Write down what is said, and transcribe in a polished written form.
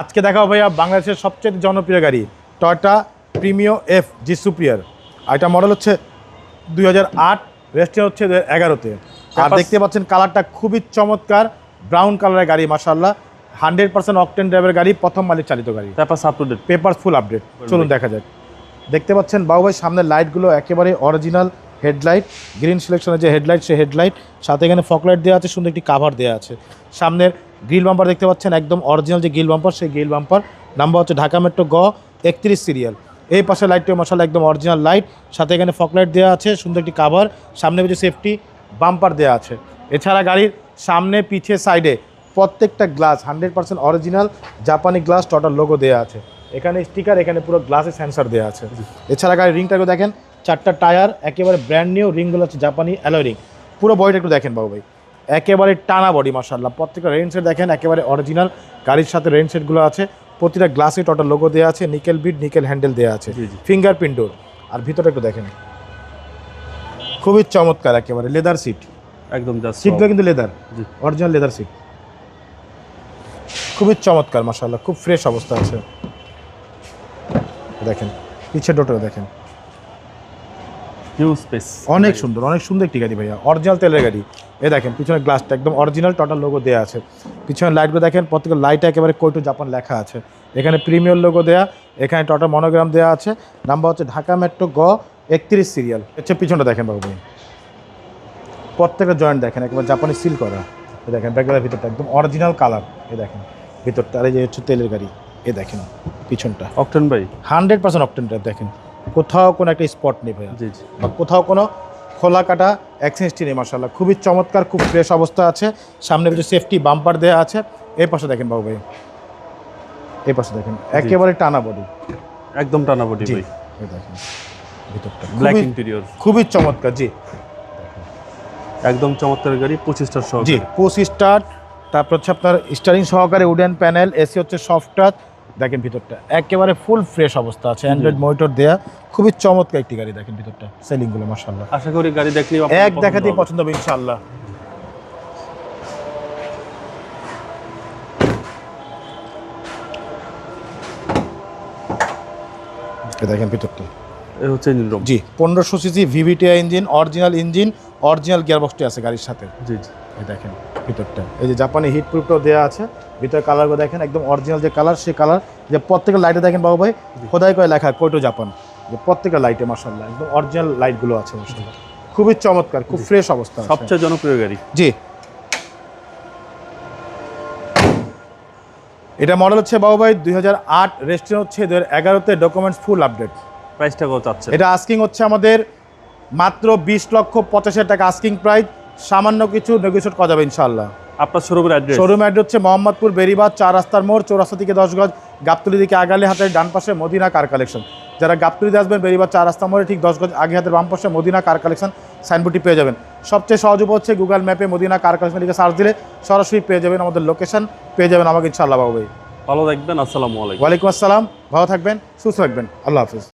আজকে দেখাবো ভাইয়া বাংলাদেশের সবচেয়ে জনপ্রিয় গাড়ি Toyota Premio F G superior. আর এটা মডেল হচ্ছে 2008, রেজিস্ট্রেশন হচ্ছে 2011-তে। আর দেখতে পাচ্ছেন কালারটা খুবই চমৎকার, ব্রাউন কালারের গাড়ি মাশাআল্লাহ। 100% অকটেন ড্রাইভের গাড়ি, প্রথম মালিক চালিত গাড়ি, পেপার ফুল আপডেট। চলুন দেখা যাক। দেখতে পাচ্ছেন বাবু ভাই সামনের লাইটগুলো একেবারে অরিজিনাল হেডলাইট, গ্রিন সিলেকশনের যে হেডলাইট সেই হেডলাইট, সাথে এখানে ফকলাইট দেওয়া আছে, সুন্দর একটি কাভার দেওয়া আছে। সামনের গ্রিল বাম্পার দেখতে পাচ্ছেন একদম অরিজিনাল যে গ্রিল বাম্পার, সেই গ্রিল বাম্পার নাম্বার হচ্ছে ঢাকা মেট্রো গ 31 সিরিয়াল। এই পাশে লাইটটিও মশালা একদম অরিজিনাল লাইট, সাথে এখানে ফকলাইট দেওয়া আছে, সুন্দর একটি কাভার, সামনে কিছু সেফটি বাম্পার দেওয়া আছে। এছাড়া গাড়ির সামনে পিছে সাইডে প্রত্যেকটা গ্লাস 100% অরিজিনাল জাপানি গ্লাস টোটাল লোগো দেওয়া আছে। এখানে স্টিকার, এখানে পুরো গ্লাসে সেন্সর দেওয়া আছে। এছাড়া গাড়ির রিংটাকে দেখেন, 4টা টায়ার একেবারে ব্র্যান্ড নিউ, রিংগুলো হচ্ছে জাপানি অ্যালয় রিং। পুরো বডিটা একটু দেখেন বাবু ভাই, একেবারে টানা বডি মাশাআল্লাহ। প্রত্যেকটা রেন সেট দেখেন একেবারে অরিজিনাল, গাড়ির সাথে রেন সেটগুলো আছে, প্রতিটা গ্লাসে টোটাল লোগো দেওয়া আছে, নিকেল বিট নিকেল হ্যান্ডেল দেওয়া আছে, ফিঙ্গারপ্রিন্ট ডোর। আর ভিতরে একটু দেখেন, খুবই চমৎকার, একেবারে লেদার সিট, একদম সিটগুলো কিন্তু লেদার, অরিজিনাল লেদার সিট, খুবই চমৎকার মাশাআল্লাহ, খুব ফ্রেশ অবস্থা আছে। দেখেন পিছের ডোরটা দেখেন, অনেক সুন্দর, অনেক সুন্দর একটি গাড়ি ভাইয়া, অরিজিনাল তেলের গাড়ি। এই দেখেন পিছনের গ্লাসটা একদম অরিজিনাল টোটাল লোগো দেওয়া আছে। পিছনের লাইটগুলো দেখেন, প্রত্যেকের লাইটে একেবারে কোটো জাপান লেখা আছে। এখানে প্রিমিয়ার লোগো দেওয়া, এখানে টোটাল মনোগ্রাম দেওয়া আছে, নাম্বার হচ্ছে ঢাকা মেট্রো গ 31 সিরিয়াল। হচ্ছে পিছনটা দেখেন বাবু ভাই, প্রত্যেকটা জয়েন্ট দেখেন একেবারে জাপানি সিল করা। এই দেখেন ব্যাগের ভিতরটা একদম অরিজিনাল কালার। এই দেখেন ভিতরটা, আর এই যে হচ্ছে তেলের গাড়ি। এই দেখেন পিছনটা অকটেন ভাই 100% অকটেন ড্রাইভ। দেখেন কোথাও কোনো একটা স্পট নেই ভাইয়া, বা কোথাও কোনো খোলা কাটা অ্যাক্সিডেন্ট নেই মাশাআল্লাহ, খুবই চমৎকার, খুব ফ্রেশ অবস্থা আছে। সামনে কিছু সেফটি বাম্পার দেওয়া আছে। এই পাশে দেখেন বাবু ভাই, এই পাশে দেখেন একেবারে টানা বডি, একদম টানা বডি ভাই। এই দেখেন ভিতরটা ব্ল্যাক ইন্টেরিয়র, খুবই চমৎকার। জি একদম চমৎকার গাড়ি, 25 স্টার সহ। জি 25 স্টার। তারপর হচ্ছে আপনার স্টারিং সহকারে উডেন প্যানেল, এসি হচ্ছে সফট টাচ। দেখেন ভিতরটা একেবারে ফুল ফ্রেশ অবস্থা আছে, অ্যান্ড্রয়েড মনিটর দেয়া, খুবই চমৎকার একটি গাড়ি। দেখেন ভিতরটা সেলিংগুলো মাশাআল্লাহ, আশা করি গাড়ি দেখলেই এক দেখাতেই পছন্দ হবে ইনশাআল্লাহ। দেখেন ভিতরটা এই হচ্ছে ইঞ্জিন রুম। জি 1500 সিসি ভিভিটিআই ইঞ্জিন, অরিজিনাল গিয়ারবক্সটি আছে গাড়ির সাথে। জি জি এই দেখেন ভিতরটা, এই যে জাপানি হিট প্রুফটাও দেওয়া আছে। ভিতরে কালারগুলো দেখেন একদম অরিজিনাল যে কালার, সেই কালার। যে প্রত্যেকের লাইটে দেখেন বাবু ভাই খোদাই করে লেখা কোটো জাপান, যে প্রত্যেকের লাইটে মাশাআল্লাহ একদম অরিজিনাল লাইটগুলো আছে মাশাআল্লাহ, খুবই চমৎকার, খুব ফ্রেশ অবস্থা। সবচেয়ে জনপ্রিয় গাড়ি। জি এটা মডেল হচ্ছে বাবু ভাই 2008, রেজিস্ট্রেশন হচ্ছে 2011-তে, ডকুমেন্টস ফুল আপডেট। প্রাইসটা কত আছে? এটা আস্কিং হচ্ছে আমাদের মাত্র 20,85,000 টাকা আস্কিং প্রাইস, সামান্য কিছু নেগোশিয়েট করা যাবে ইনশাআল্লাহ। আপনার শোরুমের অ্যাড্রেস? শোরুম অ্যাড্রেস হচ্ছে মোহাম্মদপুর বেরিবাদ 4 রাস্তার মোড়, চৌরাস্তা থেকে 10 গজ, গাবতলী দিকে আগালে হাতের ডান পাশে মদিনা কার কালেকশন। যারা গাবতলীতে আসবেন বেরিবাদ 4 রাস্তা মোড়ে ঠিক 10 গজ আগে হাতের বাম পাশে মদিনা কার কালেকশন সাইনবোর্ডটি পেয়ে যাবেন। সবচেয়ে সহজ উপায় হচ্ছে গুগল ম্যাপে মদিনা কার কালেকশন লিখে সার্চ দিলে সরাসরি পেয়ে যাবেন আমাদের লোকেশন, পেয়ে যাবেন আমাকে ইনশাআল্লাহ বাবু ভাই। ভালো থাকবেন, আসসালামু আলাইকুম। ওয়ালাইকুম আসসালাম, ভালো থাকবেন, সুস্থ থাকবেন, আল্লাহ হাফিজ।